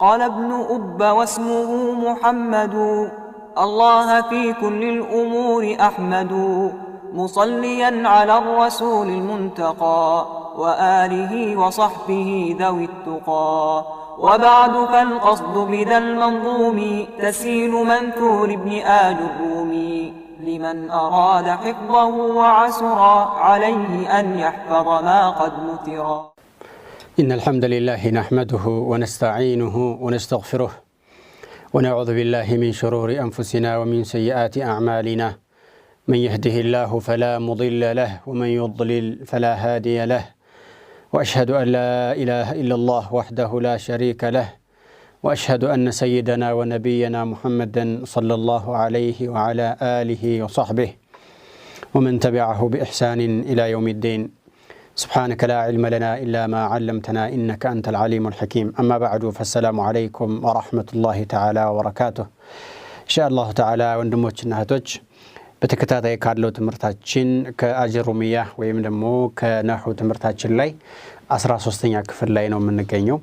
قال ابن أب واسمه محمد الله في كل الأمور أحمد مصليا على الرسول المنتقى وآله وصحبه ذوي التقى وبعد فالقصد بذا المنظوم تسيل منثور ابن آل الرومي لمن أراد حفظه وعسر عليه أن يحفظ ما قد نثرا. إن الحمد لله نحمده ونستعينه ونستغفره ونعوذ بالله من شرور أنفسنا ومن سيئات أعمالنا من يهده الله فلا مضل له ومن يضلل فلا هادي له وأشهد أن لا إله إلا الله وحده لا شريك له وأشهد أن سيدنا ونبينا محمدا صلى الله عليه وعلى آله وصحبه ومن تبعه بإحسان إلى يوم الدين. سبحانك لا علم لنا إلا ما علمتنا إنك أنت العليم الحكيم. أما بعد فالسلام عليكم ورحمة الله تعالى وبركاته. إن شاء الله تعالى وندموچنا هتوچ በተከታታይ ካለው ትምርታችን ከአጅሩሚያ ወይም ደግሞ ከነሑ ትምርታችን ላይ 13ኛ ክፍል ላይ ነው የምንገኘው።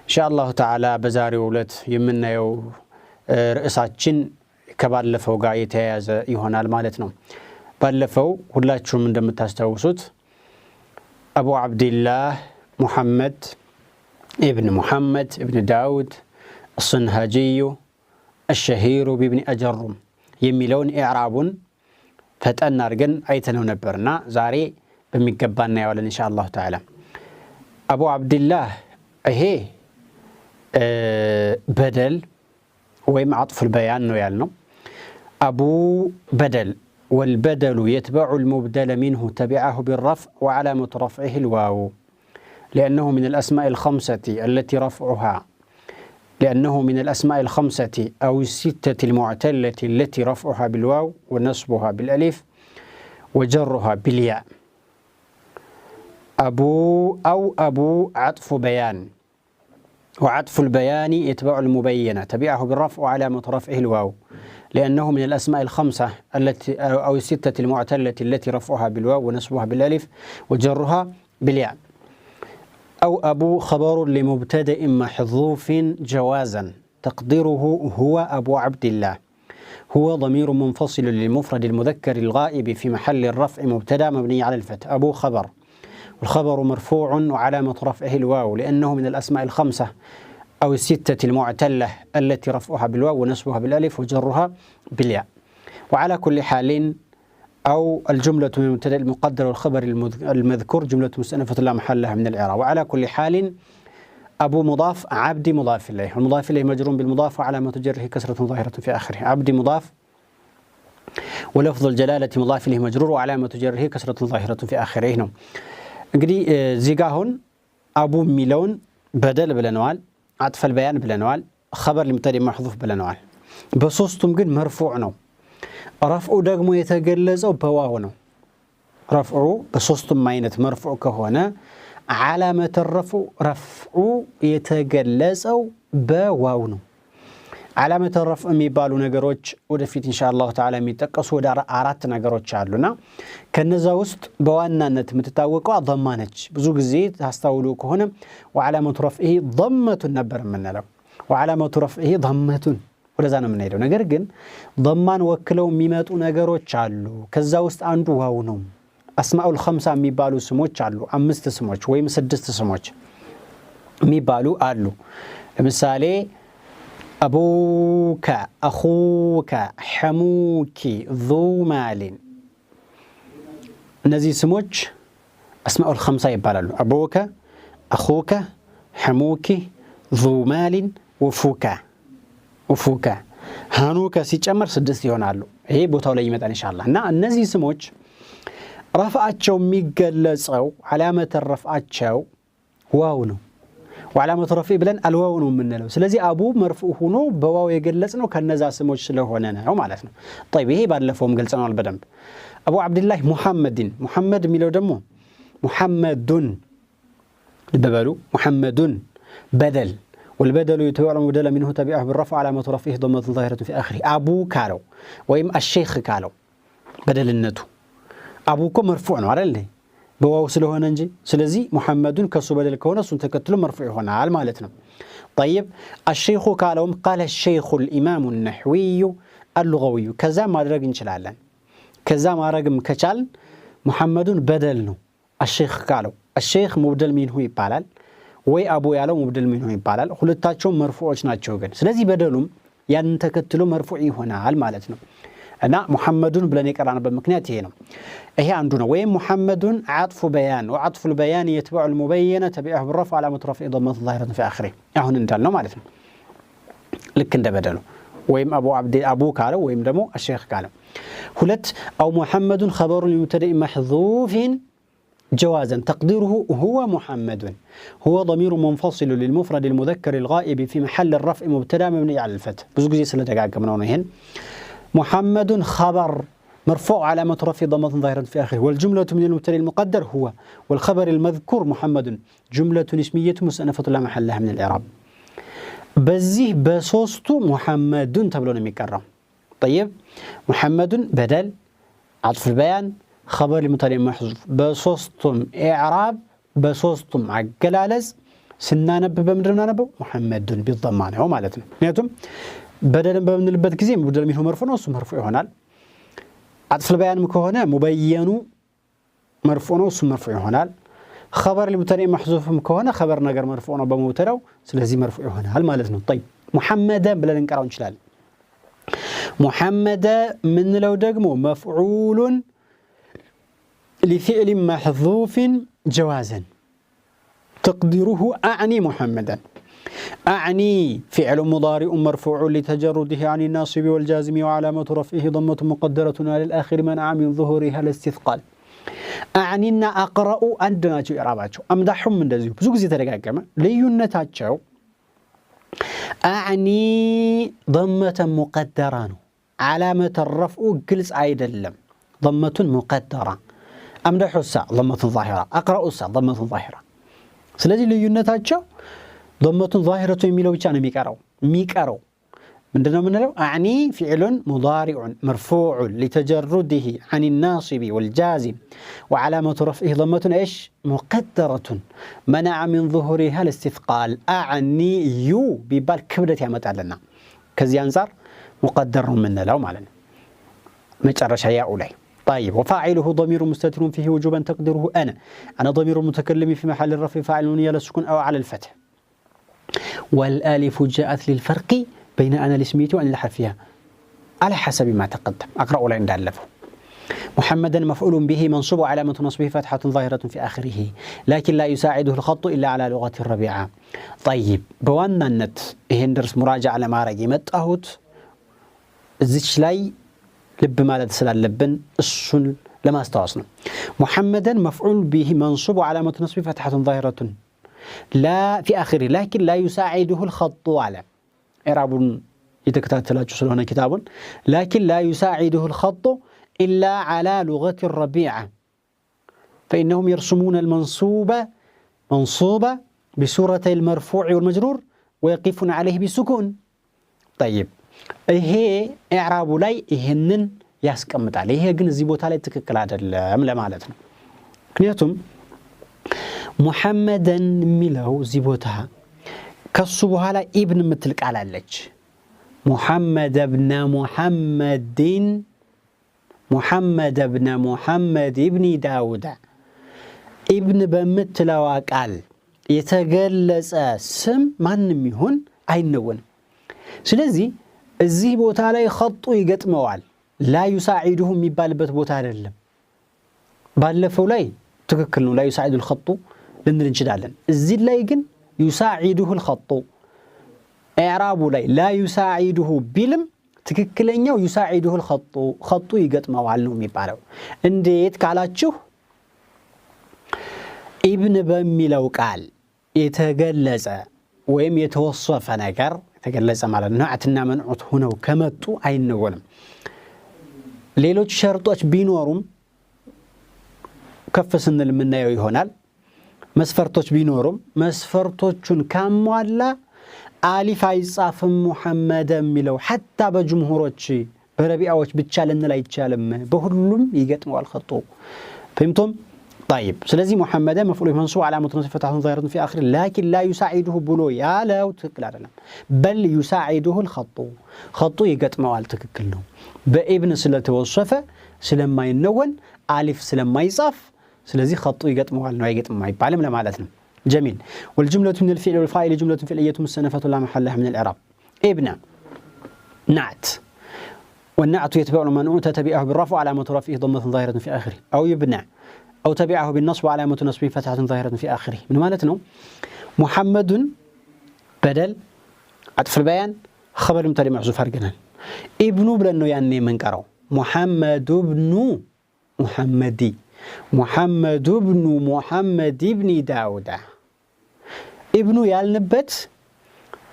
ኢንሻአላህ ተዓላ በዛሬው ዕለት የምናየው ርዕሳችን ከባለፈው ጋር የተያያዘ ይሆናል ማለት ነው። ባለፈው ሁላችሁም እንደምታስታውሱት አቡ አብዱላህ ሙሐመድ ኢብኑ ዳውድ الصنهاجي الشهير بابن أجرم የሚለውን ኢዕራቡን ፈጠን አድርገን አይተነው ነበርና ዛሬ በሚገባና ያወለን ኢንሻአላህ ተዓላ አቡ አብዱላህ ይሄ بدل ወይም عطف البيان ነው ያልነው አቡ بدل والبدل يتبع المبدل منه تبعه بالرفع وعلامة رفعه الواو لأنه من الأسماء الخمسة أو الستة المعتلة التي رفعها بالواو ونصبها بالألف وجرها بالياء. أبو عطف بيان وعطف البيان يتبع المبينة تبعه بالرفع وعلامة رفعه الواو لأنه من الأسماء الخمسة أو الستة المعتلة التي رفعها بالواو ونصبها بالألف وجرها بالياء. أو أبو خبر لمبتدأ محذوف جوازا تقديره هو أبو عبد الله هو ضمير منفصل للمفرد المذكر الغائب في محل الرفع مبتدأ مبني على الفتح أبو خبر والخبر مرفوع وعلامة رفعه الواو لأنه من الأسماء الخمسة أو الستة المعتلة التي رفعها بالواو ونصبها بالألف وجرها بالياء. وعلى كل حال أو الجملة من المبتدأ المقدر والخبر المذكور جملة مستأنفة لا محل لها من الإعراب. وعلى كل حال أبو مضاف عبد مضاف إليه والمضاف إليه مجرور بالمضاف وعلامة جره كسرة ظاهرة في آخره عبد مضاف ولفظ الجلالة مضاف إليه مجرور وعلامة جره كسرة ظاهرة في آخره. እንግዲህ እዚህ ጋር አሁን አቡ ሚለውን በደል ብለናል عطف البيان ብለናል خبر لمبتدأ محذوف ብለናል በሶስቱም ግን መርፉዕ ነው ረፍዑ ደግሞ የተገለጸው በዋው ነው ረፍዑ በሶስቱም አይነት መርፉዕ ከሆነ علامة ረፍዑ የተገለጸው በዋው ነው علامة الرفع የሚባሉ ነገሮች ወደፊት ኢንሻአላህ ተዓላ የሚጠቀሱ ወደ አራት ነገሮች አሉና ከነዛ ውስጥ በዋናነት የምትታወቀው ضمة ነች ብዙ ጊዜ ታስተውሉ ከሆነ وعلامة رفعه ضمة ነበር የምንለው وعلامة رفعه ضمة ወደዛ ነው የምንሄደው ነገር ግን ضمان ወክለው የሚመጡ ነገሮች አሉ ከዛ ውስጥ አንዱ ዋው ነው አስማኡል ኸምሳ የሚባሉ ስሞች አሉ አምስት ስሞች ወይም ስድስት ስሞች የሚባሉ አሉ ለምሳሌ أبوك أخوك حموك ذو مال እነዚህ ስሞች አስማኡል ኸምሳ ይባላሉ أبوك أخوك حموك ذو مال وفوك ሃኑከ ሲጨመር ስድስት ይሆናሉ ይሄ ቦታው ላይ ይመጣል ኢንሻአላህ እና እነዚህ ስሞች ረፍዓቸው የሚገለጸው علامة ረፍዓቸው ዋው ነው وعلامة رفعه بلن الواو ነው የምንለው ስለዚህ አቡ መርፉዕ ሆኖ በዋው የገለጽነው ከነዛ ስሞች ስለሆነ ነው ማለት ነው طيب ይሄ ባለፈውም ገልጸናል በደንብ አቡ አብዱላህ ሙሐመድ የሚለው ደግሞ ሙሐመዱን ልበሉ ሙሐመዱን بدل والبدل يتبع المبدل منه تبعه بالرفع علامة رفعه ضمة ظاهرة في آخره أبو كالو ويم الشيخ كالو بدل النتو أبوكم مرفوع على በዋው ስለሆነ እንጂ ስለዚህ ሙሐመዱን ከሱ በደል ከሆነ እሱን ተከትሎ መርፉዕ ይሆናል ማለት ነው طيب الشيخ قال الشيخ الإمام النحوي اللغوي كذا ما درج انشلالن كذا ما رقم كشال محمد بدلنه الشيخ قالوا الشيخ مبدل من هو يبالال ወይ አቡ ያለው ሙብደል ምን ሆነ ይባላል ሁለታቸው መርፉዎች ናቸው ግን ስለዚህ በደሉም ያን ተከትሎ መርፉዕ ይሆናል ማለት ነው እና ሙሐመዱን ብለን የቀራንበት ምክንያት ይሄ ነው ይሄ አንዱ ነው ወይ ሙሐመዱን عطف بيان وعطف البيان يتبع المبين تبعه بالرفع على مترفع ضمه ظاهره في اخره አሁን እንዳልነው ማለት ነው ልክ እንደበደሉ ወይም አቡ ካለው ወይም ደግሞ الشيخ ካለው ሁለት او محمد خبر لمبتدا محذوف جوازا تقديره هو محمد هو ضمير منفصل للمفرد المذكر الغائب في محل الرفع مبتدا مبني على الفتح ብዙ ጊዜ ስለደጋገምነው ነው ይሄን محمد خبر مرفوع علامة رفع ضمة ظاهرة في آخره والجملة من المبتدا المقدر هو والخبر المذكور محمد جملة اسمية مستأنفة لا محل لها من الإعراب بزيه بصوصته محمد تبلون ميكرم طيب محمد بدل عطف البيان خبر المبتدا محذوف بصوصتم إعراب بصوصتم عجلالز سنانب بمدرنا نبو محمد بالضمان هو معناته نيتم بدل بمنلبت ጊዜ بدل منه مرفوع ነው እሱ مرفوع ይሆናል عطف البيان ከሆነ مبين مرفوع ነው እሱ مرفوع ይሆናል خبر المبتدا محذوف ከሆነ خبر ነገር مرفوع ነው በመውተዳው ስለዚህ مرفوع ይሆናል ማለት ነው طيب محمد ብለን እንቀራው እንችላለን محمد ምንለው ደግሞ مفعول لفعل محذوف جوازا تقديره أعني محمدا أعني فعل مضارع مرفوع لتجرده عن الناصب والجازم وعلامة رفعه ضمة مقدرة على الآخر منع من ظهورها الاستثقال أعني أن أقرأ عندنا جو إعراباتشو أمدحهم من دزيو بزوج زي ترجع ليونتاتشو أعني ضمة مقدرة علامة الرفع جلس عيد اللم ضمة مقدرة أمدح الساعة ضمة ظاهرة أقرأ الساعة ضمة ظاهرة سلذي ليونتاتشو ضمة ظاهرة يميلو بيشان ميكارو من دنا منلو أعني فعل مضارع مرفوع لتجرده عن الناصب والجازم وعلامة رفعه ضمة إيش مقدرة منع من ظهورها الاستثقال أعني يو ببال كبدة يا متعلنا كزيان صار مقدر منلو معلنا مجرش يا أولي طيب وفاعله ضمير مستتر فيه وجوبا تقدره أنا ضمير متكلم في محل الرفع فاعل يا للسكون أو على الفتح والآلف جاءت للفرق بين أنا الاسمية وأنا الحرفية على حسب ما تقدم أقرأ ولا عند ألفه محمدا مفعول به منصوب علامة نصبه فتحة ظاهرة في آخره لكن لا يساعده الخط إلا على لغة الربيعة طيب بوانا النت هندرس مراجعة لما رجمت أهوت زيش لاي لب ما لا تسلال لبن السن لما استواصنا محمدا مفعول به منصوب علامة نصبه فتحة ظاهرة لا في آخره لكن لا يساعده الخط على إعراب يتكتاتلاجو سلونا كتاب لكن لا يساعده الخط إلا على لغة الربيعة فإنهم يرسمون منصوبة بسورة المرفوع والمجرور ويقفون عليه بسكون طيب هي إعراب لاي إهنن ياسكمت عليه هي جن زيبوت عليه تككل هذا الأملا مالتنا كنيتم محمدا ميلو زيبوتها كالصبوها لا ابن متلك على اللج محمد ابن محمد ابن داود ابن بمتلو قال يتجلس سم ማንም ይሁን አይነወንም ስለዚህ እዚህ ቦታ ላይ خط ይገጥመዋል لا يساعده የሚባልበት ቦታ አይደለም ባለፈው ላይ ትክክል ነው لا يساعد الخط ልንል እንችላለን እዚህ ላይ ግን يساعده الخط إعراب لاي لا يساعده بلم تككلنياو يساعده الخط خط يገጥመዋል ነው የሚባለው እንዴት ካላችሁ ابن በሚለው ቃል የተገለጸ ወይም የተወሰፈ ነገር የተገለጸ ማለት ነው አትና መንዑት ሆነው ከመጡ አይነወንም ሌሎች ሸርጦች ቢኖሩም ከፍ ስንል ምናየው ይሆናል መስፈርቶች ቢኖሩም መስፈርቶቹን ካሟላ አሊፍ አይጻፍም ሙሐመድ የሚለው حتى በጅምሁሮች በረቢዓዎች ብቻ ልንል አይቻልም በሁሉም ይገጥመዋል خطو فهمتم طيب سلازي محمد مفعول منصوب علامة نصب فتحة ظاهرة في آخره لكن لا يساعده بلو يا لو تكل على بل يساعده خطو يقطموال تككل ነው በኢብን ስለተወሰፈ ስለማይነወን አሊፍ ስለማይጻፍ ስለዚህ خط يقطموال ነው አይገጥም አይባልም ለማለት ነው جميل والجملة من الفعل والفاعل جملة فعلية مستأنفة لا محل لها من الإعراب ابن نعت والنعت يتبع المنعوت تبعه بالرفع علامة رفعه ضمة ظاهرة في آخره أو يبنى أو تبعه بالنصب علامة نصبه فتحة ظاهرة في آخره من مالتنا محمد بدل عطف البيان خبر مبتدئ محذوف هرجنا ابن بلنو يعني من قرأ محمد ابن محمدي محمد ابن محمد ابن داود ابن يالنبت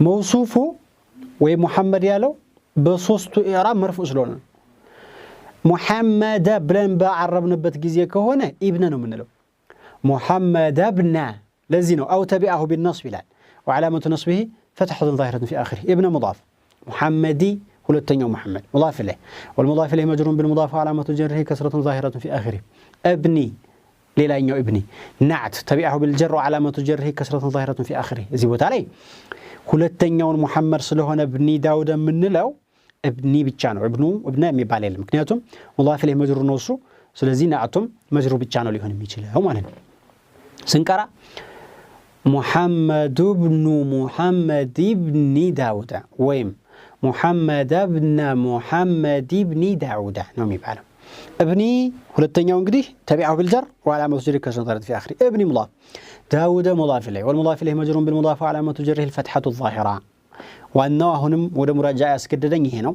موصوفه ومحمد يالو بصوصت إعراب مرفوع سلونا محمد بلن بعربنبت جزية كهونه ابن منلو محمد ابن لزينه أو تبعه بالنصب لا وعلامة نصبه فتحة ظاهرة في آخره ابن مضاف محمدي هو التنيو محمد مضاف إليه والمضاف إليه مجرور بالمضاف وعلامة جره كسرة ظاهرة في آخره ابني ليلا إنه ابني نعت تبعه بالجر وعلامة جره كسرة ظاهرة في آخره زيبوت علي هو التنيو محمد صلوهنا ابني داود من لو ابني بيتشانو ابنه ميبالي مكنياتهم مضاف إليه مجرور نوصو سلازي نعتم مجرور بيتشانو ليهون ميشيله هم عليهم سنكرا محمد ابن محمد ابن داود ويم محمد ابن محمد ابن داود نومي بعلم ابني هو التنيو انقدي تبعه بالجر وعلامة جره كسرة ظاهرة في آخره ابني مضاف داود مضاف إليه والمضاف إليه مجرور بالمضاف وعلامة جره الفتحة الظاهرة وأنه هنم وده مراجعة أسكددني هنا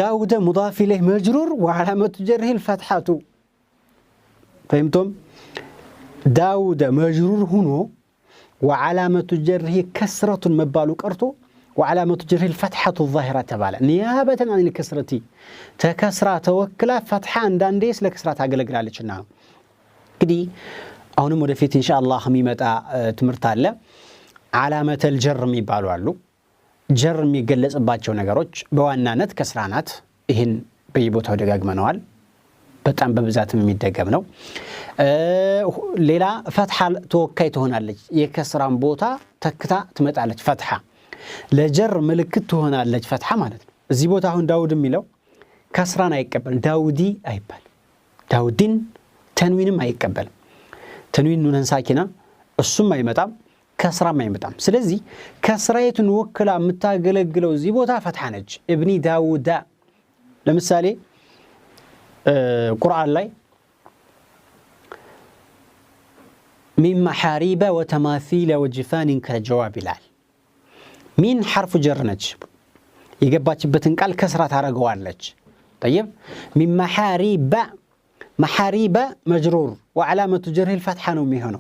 داود مضاف إليه مجرور وعلامة جره الفتحة فهمتم؟ داود مجرور هنا وعلامة جره كسرة مبالو كرتو وعلامة جره الفتحة الظاهرة تبالا نيابة عن الكسرة تكسرة توكلا فتحة عندان ديس لكسرة عقل قلالي جناه كدي أهنا مدفيت إن شاء الله خميمة تمرتالة علامة الجر ميبالو علو جر ميقلص باچو ነገሮች በዋናነት ከስራናት ይሄን በየቦታው ደጋግመናል በጣም በብዛትም የሚደገም ነው ሌላ ፈትሐ ተወካይ ትሆናለች የከስራን ቦታ ተክታ ትመጣለች ፈትሐ ለጀር ምልክት ትሆናለች ፈትሐ ማለት ነው እዚህ ቦታ አሁን ዳውድ የሚለው ከስራን አይቀበል ዳውዲ አይባል ዳውዲን ተንዊንም አይቀበል ተንዊን ኑነን ሳኪና እሱም አይመጣም كسرة ما يمتام سلزي كسرية وكلا متاقلقلو زي بوتا فتحانج ابني داود لمثالي قرآن لي من محاريب وتماثيل وجفان كالجواب لال مين حرف جرنج يقبات بتنقال كسرة تارقوان لج طيب من محاريب مجرور وعلامة جره الفتحة نومي هنا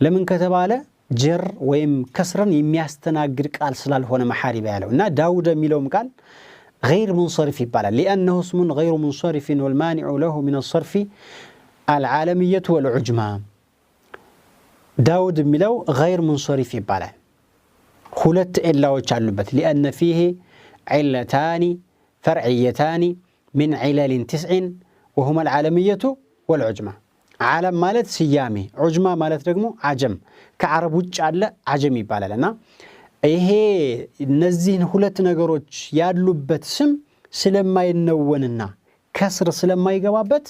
لمن كتباله جر ويم كسرن يمياستناقر قال سلال هنا محارب يالو نا داود ميلوم قال غير منصرف يبالا لأنه اسم غير منصرف والمانع له من الصرف العالمية والعجمة داود ميلو غير منصرف يبالا خلت إلا وجعلبت لأن فيه علتان فرعيتان من علل 9 وهما العالمية والعجمة عالم مالت سيامي عجمة مالت رقمو عجم كعرب وجه على عجم يبالا لنا ይሄ እነዚህን ሁለት ነገሮች ያሉበት ስም ስለማይነወንና ከስር ስለማይገባበት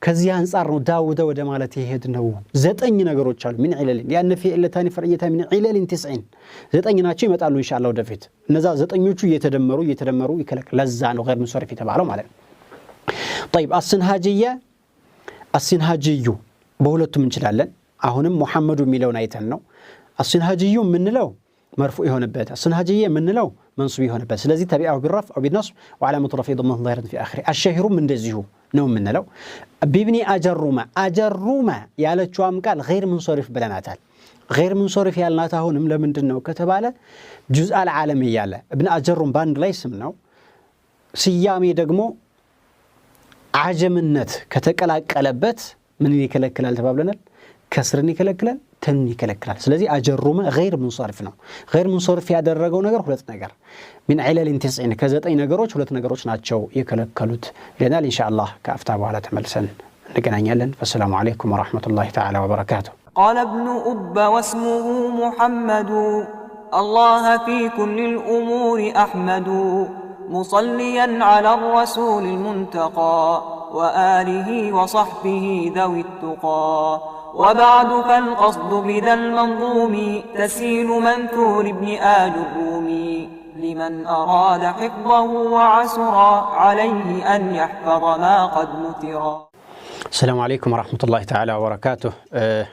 ከዚህ አንፃር ነው ዳውድ ወደ ማለት ይሄድ ነው ዘጠኝ ነገሮች አሉ ምን ዒለል ያን في علتان فرعيتان من علل 9 ዘጠኝ ናቸው ይመጣሉ ኢንሻአላህ ወደፊት እነዛ ዘጠኞቹ እየተደመሩ ይከለክ ለዛ ነው غير منصرف የተባለው ማለት ነው طيب السنهاجي በሁለቱም እንችላለን አሁንም ሙሐመዱ ሚለውን አይተን ነው السنهاجي ምንለው مرفوع هونبت السنهاجية منلو منصوب هونبت ስለዚህ تبعه بالرفع أو بالنصب وعلامة رفعه ضمة ظاهرة في آخره الشهر من دزيه نوم منلو بابن أجرما ያለችውም ቃል غير منصرف ብለናታል غير منصرف ያልናታ አሁንም ለምንድነው ከተባለ جزء العالمي ያለ ابن أجرم ባንድ ላይ ስም ነው ስያሜ ደግሞ አጀምነት ከተቀላቀለበት ምን ይከለክላል ተባብለናል كسرني يكلكلال تنوين يكلكلال ስለዚህ አጀሩመ غير منصرف ነው غير منصرف ያደረገው ነገር ሁለት ነገር من علل 9 ከዘጠኝ ነገሮች ሁለት ነገሮች ናቸው የከለከሉት ለናል ኢንሻአላህ ከአፍታ በኋላ ተመልሰን نقنعني. فالسلام عليكم ورحمة الله تعالى وبركاته. قال ابن أب واسمه محمد الله في كل الأمور أحمد مصليا على الرسول المنتقى وآله وصحبه ذوي التقى. وبعد فالقصد بذا المنظوم تسيل منثور ابن آل الرومي لمن أراد حفظه وعسر عليه أن يحفظ ما قد نثرا. السلام عليكم ورحمة الله تعالى وبركاته.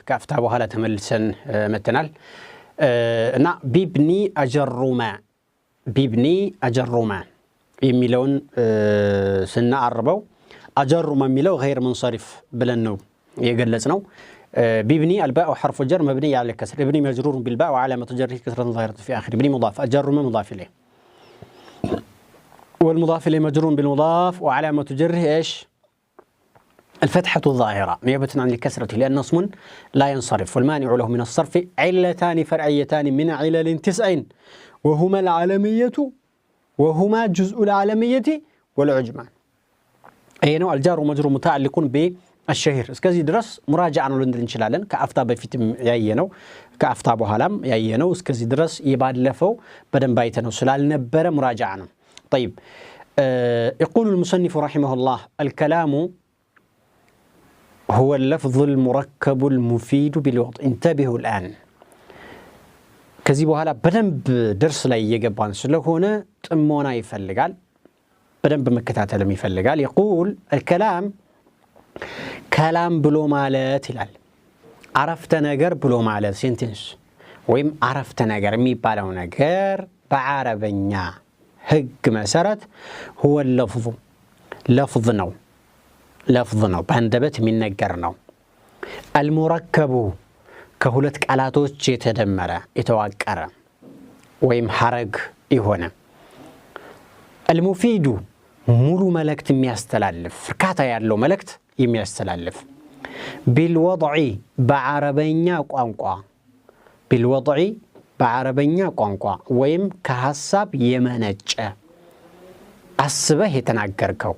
كأفتابو هلا تملسن متنال بيبني أجرما يميلون سنة عربو أجرما ميلو غير منصرف بلنو يقلسنو. بيبني الباء وحرف الجر مبني على الكسر. ابني مجرور بالباء وعلامة جره كسرة ظاهرة في آخر. ابني مضاف. أجرما مضاف إليه والمضاف إليه مجرور بالمضاف وعلامة جره إيش؟ الفتحة الظاهرة نيابة عن الكسرة لأن اسم لا ينصرف. والمانع له من الصرف علتان فرعيتان من علل 9 وهما العالمية وهما جزء العالمية والعجمان. أي نوع الجار ومجرور متعلق بالشهير. اسكازي درس مراجعة لندن شلالن كأفتا بفيتم ياينو كأفتا بوهالام ياينو اسكازي درس يباد لفو بدن بايتنو سلال نبرة مراجعة. طيب يقول المصنف رحمه الله الكلام هو اللفظ المركب المفيد بالوضع. انتبهوا الآن كذبوا هلا بدن بدرس لا يجبان سلهونه تمونا يفلقال بدن بمكتاتلم يفلقال. يقول الكلام كلام بلو مالت هلال عرفت نجر بلو مالت سنتنس ويم عرفت نجر مي بالو نجر بعربنيا هج مسرت هو لفظ نو باندبت من نجر نو. المركب كهولت قالاتوچ يتدمره يتواقره ويم حرج يهونه. المفيد ሙሉ መልእክት የሚያስተላልፍ ፍርካታ ያለው መልእክት የሚያስተላልፍ بالوضع بعربኛ ቋንቋ ወይም ከሐሳብ የመነጨ አስበህ የተናገርከው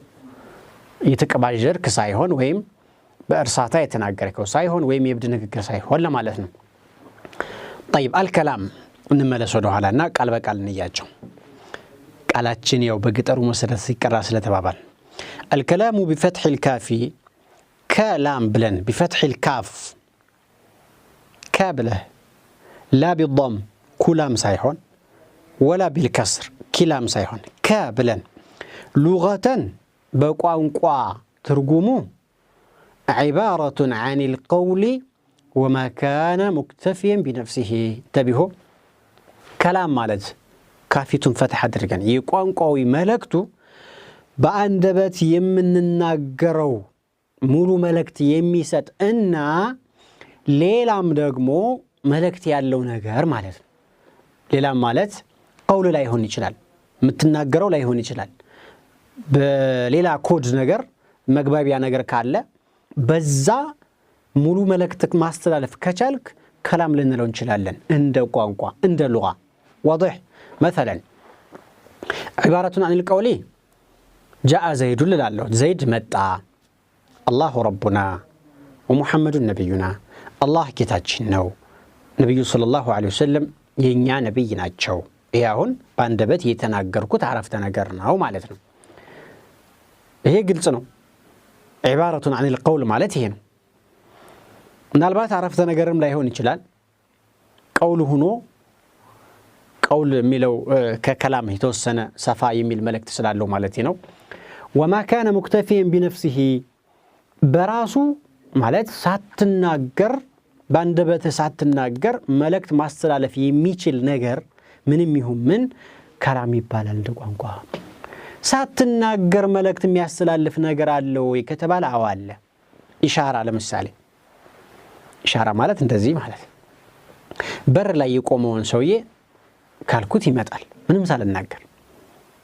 የተቀባጀርክ ሳይሆን ወይም በእርሳታ የተናገርከው ሳይሆን ወይም የብድ ንግግር ሳይሆን ለማለት ነው። طيب الكلام እንመለስ ወደ ኋላና ቃል በቃል እንያቸው። ቃላችን ያው በግጠሩ መሰረት ሲቀራ ስለተባባል الكلام بفتح الكاف كلام بلن بفتح الكاف كابله لا بالضم كلام سايحون ولا بالكسر كلام سايحون كابلن لغة بقوانقوا ترجمو عبارة عن القول وما كان مكتفيا بنفسه. انتبهوا كلام مالت كافيتون فتح درجان يقوانقوي ملكتو በአንደበት የምንናገረው ሙሉ መልእክት የሚሰጥ እና ሌላም ደግሞ መልእክት ያለው ነገር ማለት ነው። ሌላም ማለት ቀውል ላይ ሆን ይችላል የምትናገረው ላይ ሆን ይችላል በሌላ ኮድ ነገር መግባቢያ ነገር ካለ በዛ ሙሉ መልእክት ማስተላለፍ ከቻልክ ከላም ልንለው እንችላለን እንደ ቋንቋ እንደ لغة واضح. مثلا عبارة عن القول جاء زيد لله زيد متى الله ربنا ومحمد نبينا الله ጌታችን ነው ነብዩ ሰለላሁ ዐለይሂ ወሰለም የኛ ነብይ ናቸው። ይሄውን ባንደበት የተናገርኩት አረፍተ ነገር ነው ማለት ነው። ይሄ ግልጽ ነው። عبارة عن القول ማለት ይሄ ነው። ምናልባት አረፍተ ነገርም ላይሆን ይችላል ቀውል ሆኖ ቀውል የሚለው ከከላም የተወሰነ ሰፋ የሚል መልእክት ስላለው ማለት ነው። وما كان مكتفيا بنفسه በራሱ ማለት ሳትናገር ባንደበት ሳትናገር መልእክት ማስተላለፍ የሚችል ነገር ምንም ይሁን ምን ከላም ይባላል እንደ ቋንቋ። ሳትናገር መልእክት የሚያስተላልፍ ነገር አለ ወይ ከተባለ አዎ አለ። ኢሻራ ለምሳሌ ኢሻራ ማለት እንደዚህ ማለት በር ላይ የቆመውን ሰውዬ ካልኩት ይመጣል ምንም ሳልናገር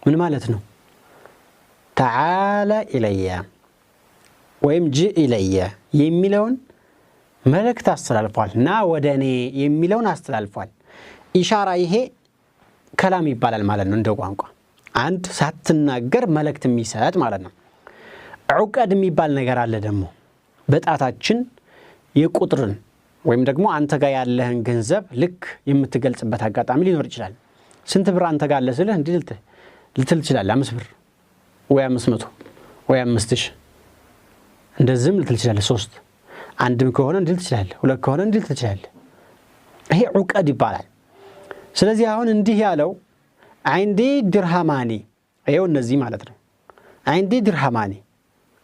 ምን ማለት ነው? تعالى إلي ወይም ጅ ኢለየ የሚለውን መልእክት አስተላልፏል ና ወደኔ የሚለውን አስተላልፏል። ኢሻራ ይሄ ከላም ይባላል ማለት ነው እንደ ቋንቋ አንድ ሳትናገር መልእክት የሚሰጥ ማለት ነው። ዑቀድ የሚባል ነገር አለ ደግሞ በጣታችን የቁጥርን ወይም ደግሞ አንተ ጋር ያለህን ገንዘብ ልክ የምትገልጽበት አጋጣሚ ሊኖር ይችላል። ስንት ብር አንተ ጋር አለ ስለህ እንዲህ ልትል ትችላለህ። 5 ብር ወይ 500 ወይ 5000 እንደዚህም ልትል ትችላለህ። 3 አንድም ከሆነ እንዲህ ልትል ትችላለህ። 2 ከሆነ እንዲህ ልትል ትችላለህ። ይሄ ዑቀድ ይባላል። ስለዚህ አሁን እንዲህ ያለው عندي درهمان ايوه እነዚህ ማለት ነው። عندي درهمان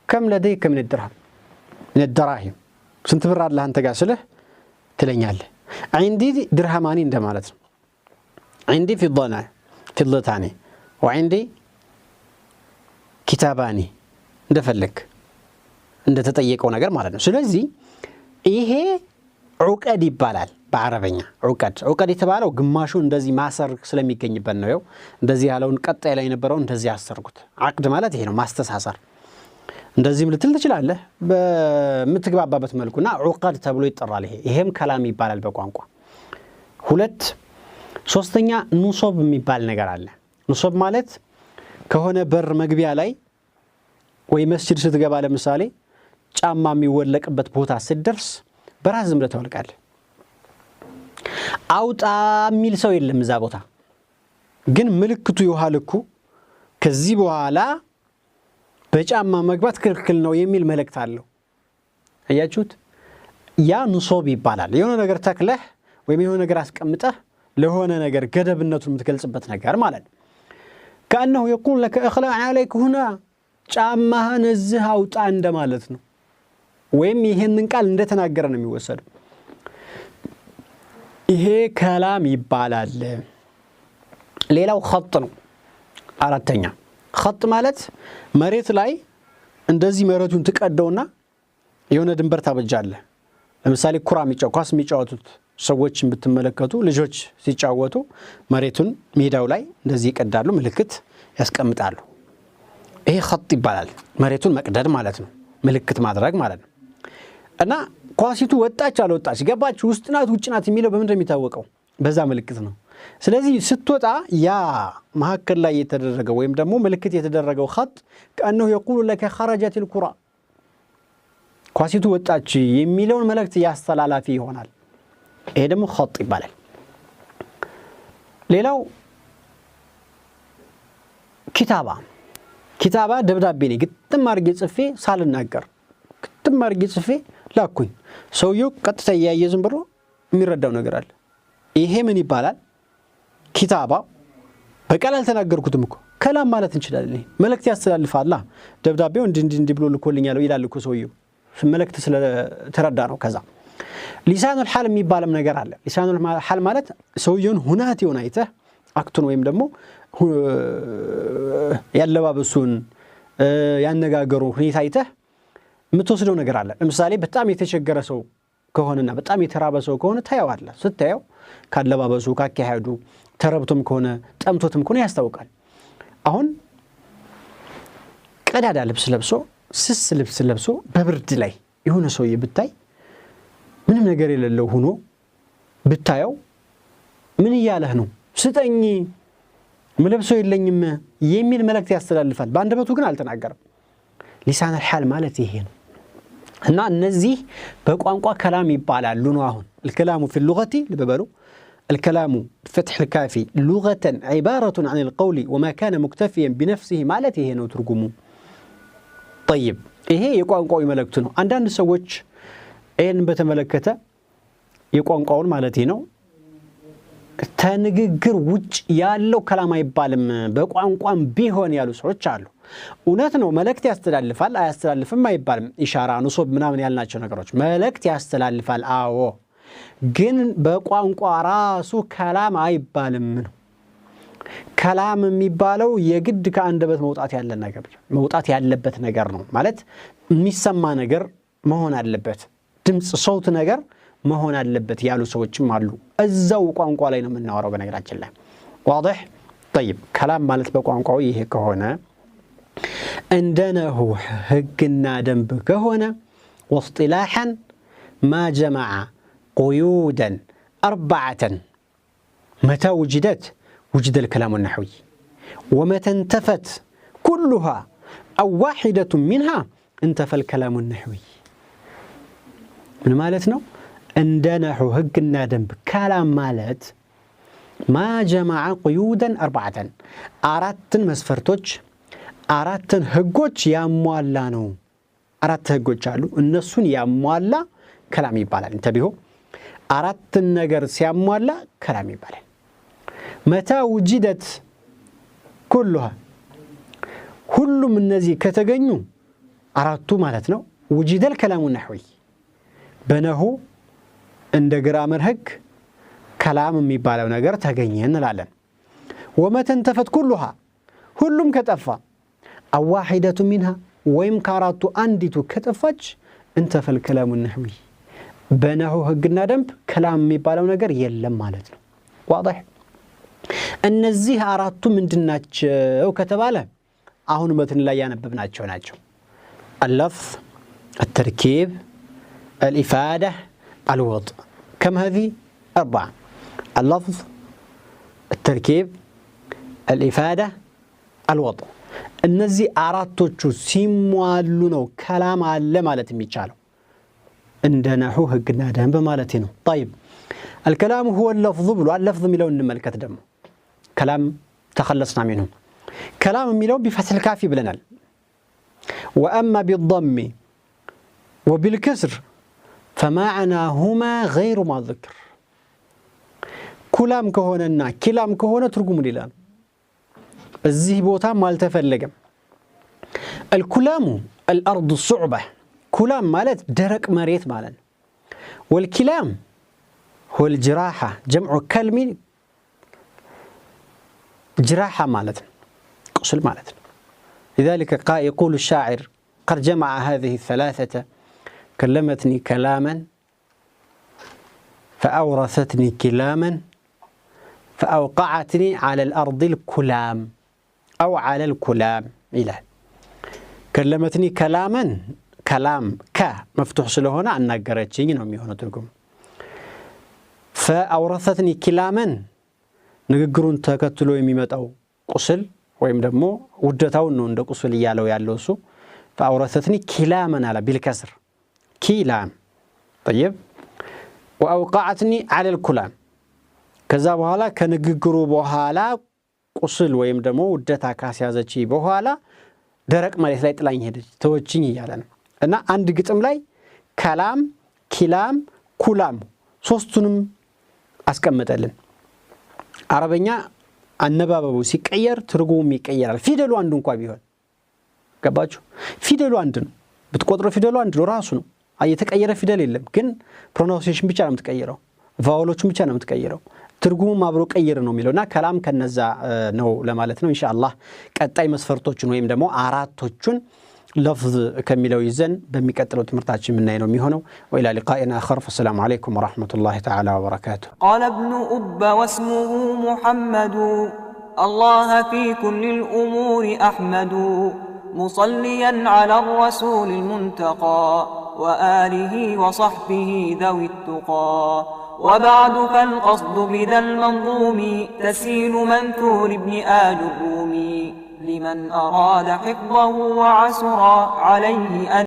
كم لديك من الدرهم من الدراهم ስንት ብር አለ አንተ ጋር ስለህ ትለኛለህ። عندي درهمان እንደማለት ነው። عندي فضتان وعندي كتابان እንደፈለክ እንደተጠየቀው ነገር ማለት ነው። ስለዚህ ይሄ ዑቀድ ይባላል በአረበኛ። ዑቀድ የተባለው ግማሹ እንደዚህ ማሰር ስለሚገኝበት ነው። እንደዚህ ያለውን ቀጣይ ላይ የነበረው እንደዚህ አሰርኩት። አቅድ ማለት ይሄ ነው፣ ማስተሳሰር። እንደዚህም ልትል ትችላለህ በምትግባባበት መልኩና ዑቀድ ተብሎ ይጠራል። ይሄም ከላም ይባላል በቋንቋ። 2 ሶስተኛ ኑሶብ የሚባል ነገር አለ። ኑሶብ ማለት ከሆነ በር መግቢያ ላይ ወይ መስጂድ ስትገባ ለምሳሌ ጫማ የሚወለቅበት ቦታ ስትደርስ በራስ ዝም ብለህ ተወልቃለህ። አውጣ የሚል ሰው የለም እዛ ቦታ፣ ግን ምልክቱ ይውሃልኩ ከዚህ በኋላ በጫማ መግባት ክልክል ነው የሚል መልእክት አለው። አያችሁት? ያ ኑሶብ ይባላል። የሆነ ነገር ተክለህ ወይም የሆነ ነገር አስቀምጠህ ለሆነ ነገር ገደብነቱን የምትገልጽበት ነገር ማለት ነው። كأنه يقول لك اخلع عليك هنا ጫማህን እዚህ አውጣ እንደማለት ነው። ወይም ይሄንን ቃል እንደተናገረ ነው የሚወሰደው። ይሄ ከላም ይባላል። ሌላው ኸጥ ነው። አራተኛ ኸጥ ማለት መሬት ላይ እንደዚህ መሬቱን ትቀደውና የሆነ ድንበር ታበጃለህ። ለምሳሌ ኳስ የሚጫወቱት ሰዎችን ብትመለከቱ ልጆች ሲጫወቱ መሬቱን ሜዳው ላይ እንደዚህ ይቀዳሉ፣ ምልክት ያስቀምጣሉ። ይሄ ኸጥ ይባላል። መሬቱን መቅደድ ማለት ነው፣ ምልክት ማድረግ ማለት ነው። እና ኳሲቱ ወጣች አልወጣች ገባች ውስጥ ናት ውጭ ናት የሚለው በምን እንደሚታወቀው በዛ ምልክት ነው። ስለዚህ ስትወጣ ያ መሐከል ላይ የተደረገው ወይም ደግሞ ምልክት የተደረገው ኸጥ كأنه يقول لك خرجت الكرة ኳሲቱ ወጣች የሚለውን መልእክት ያስተላላፊ ይሆናል። ይሄ ደግሞ ኸጥ ይባላል። ሌላው ኪታባ ደብዳቤ ነው። ግጥም አድርጌ ጽፌ ሳልናገር ግጥም አድርጌ ጽፌ ላኩኝ። ሰውየው ቀጥታ ያያየ ዝም ብሎ የሚረዳው ነገር አለ። ይሄ ምን ይባላል? ኪታባ። በቃል አልተናገርኩትም እኮ ከላም ማለት እንችላለን። መልእክት ያስተላልፋል። ደብዳቤው እንዲ ብሎ ልኮልኛል ይላል እኮ ሰውየው መልእክት ስለተረዳ ነው። ከዛ ሊሳኑል ሐል የሚባልም ነገር አለ። ሊሳኑል ሐል ማለት ሰውየውን ሁናቴውን አይተህ አክቱን ወይም ደግሞ ያለባበሱን ያነጋገሩ ሁኔታ አይተህ የምትወስደው ነገር አለ። ለምሳሌ በጣም የተቸገረ ሰው ከሆነና በጣም የተራበ ሰው ከሆነ ታየዋለህ። ስታየው ካለባበሱ ካካሄዱ ተረብቶም ከሆነ ጠምቶትም ከሆነ ያስታውቃል። አሁን ቀዳዳ ልብስ ለብሶ ስስ ልብስ ለብሶ በብርድ ላይ የሆነ ሰውዬ ብታይ ምንም ነገር የሌለው ሆኖ ብታየው ምን ይያለህ ነው? ስጠኝ ምለብሰው የለኝም የሚል መልእክት ያስተላልፋል። በአንደበቱ ግን አልተናገረም። ሊሳኑል ሐል ማለት ይሄ ነው። እና እነዚህ በቋንቋ ከላም ይባላሉ ነው። አሁን الكلام في اللغة لببلو الكلام بفتح الكافي لغة عبارة عن القول وما كان مكتفيا بنفسه ማለት ይሄ ነው ትርጉሙ። طيب ይሄ የቋንቋው መልእክት ነው። አንዳንድ ሰዎች ይሄን በተመለከተ የቋንቋውን ማለት ነው ተንግግር ውጭ ያለው ከላም አይባልም በቋንቋም ቢሆን ያሉ ሰዎች አሉ። እውነት ነው፣ መልእክት ያስተላልፋል አያስተላልፍም አይባልም። ኢሻራ ኑሶብ ምናምን ያልናቸው ነገሮች መልእክት ያስተላልፋል። አዎ፣ ግን በቋንቋ ራሱ ከላም አይባልም ነው። ከላም የሚባለው የግድ ከአንደበት መውጣት ያለበት ነገር ነው። ማለት የሚሰማ ነገር መሆን አለበት፣ ድምጽ ሶውት ነገር መሆን አለበት ያሉ ሰዎችም አሉ። እዛው ቋንቋ ላይ ነው የምናወራው በነገራችን ላይ واضح طيب كلام ማለት በቋንቋው ይሄ ከሆነ እንደነሁ ህግና ደንብ ከሆነ واصطلاحا ما جمع قيودا 4 متى وجد الكلام النحوي ومتى انتفت كلها أو واحدة منها انتفى الكلام النحوي من مالتنا عندنا حقنا دنب كلام مالت ما جمع قيودا 4 أراتن مسفرتوش أراتن هقوش ياموالا نو 4 هقوش قالوا النسون ياموالا كلام يبالا انتبهوا 4 نجر سياموالا كلام يبالا متى وجدت كلها كل من نزي كتجنو 4 مالتنا وجد الكلام النحوي بنه عند جرامر هك كلام ميبالو نجر تجنين نلعلن ومتى انتفت كلها كلهم كتفا أو واحدة منها ويم كاراتو أنديتو كتفج انتفى الكلام النحوي بنه هقنا دنب كلام ميبالو نجر يلم مالتنا واضح النزيه 4 من دناتش وكتباله أهون متن لا ينببناتشو ناتشو اللفظ التركيب الإفادة الوضع كم هذه 4 اللفظ التركيب الإفادة الوضع النزي أراتوشو سيموالو نو كلام على مالتي ميشالو عندنا هو هقنا دهم بمالتينو طيب الكلام هو اللفظ بلو اللفظ ميلون نملكت دمو كلام تخلصنا منه كلام ميلون بفتح الكافي بلنال وأما بالضم وبالكسر فمعناهما غير ما ذكر كلام كهونا كلام كهونا ترجم ليلان الزهبوتا مال تفلقم الكلام الأرض الصعبة كلام مالت درك مريت مالا والكلام هو الجراحة جمع كلمة جراحة مالت قصل مالت لذلك يقول الشاعر قد جمع هذه 3 كلمتني كلاما فأورثتني كلاما فأوقعتني على الأرض الكلام أو على الكلام إله كلمتني كلاما كلام ك مفتوح سلهنا أن نقرأتشين نوم يهونا تلكم فأورثتني كلاما نقرون تكتلو يميمت أو قسل ويمدمو ودتاو انه عند قصل يالو يالوسو فأورثتني كلاما على بالكسر كلام طيب وأوقعتني على الكلام كذا بحالا كنغغرو بحالا قصل ويمدمو ودتا كاسيازچي بحالا درق مريت ላይ ጥላኝ ሄደች ተወችኝ ይያለ ነው እና አንድ ግጥም ላይ كلام كلام كلام ሶስቱንም አስቀመጠልን አረበኛ አነባበቡ ሲቀየር ትርጉሙም ይቀየራል ፊደሉ አንዱ እንኳን ቢሆን ገባችሁ ፊደሉ አንድ ነው ብትቆጥሩ ፊደሉ አንድ ነው ራሱ ነው የተቀየረ ፊደል የለም ግን ፕሮናንሲዬሽን ብቻ ነው የምትቀይረው ቫውሎቹን ብቻ ነው የምትቀይረው ትርጉሙም አብሮ ቀይር ነው የሚለውና ከላም ከነዛ ነው ለማለት ነው ኢንሻአላህ ቀጣይ መስፈርቶችን ወይም ደግሞ አራቶቹን لفظ كملوا يزن بمكتلو تمرتاج من نينو ميهونو وإلى لقائنا آخر فالسلام عليكم ورحمة الله تعالى وبركاته قال ابن أب واسمه محمد الله في كل الأمور أحمد مصليا على الرسول المنتقى وآله وصحبه ذوي التقى وبعد فالقصد بذا المنظوم تسيل منثور ابن آل الرومي لمن أراد حفظه وعسر عليه أن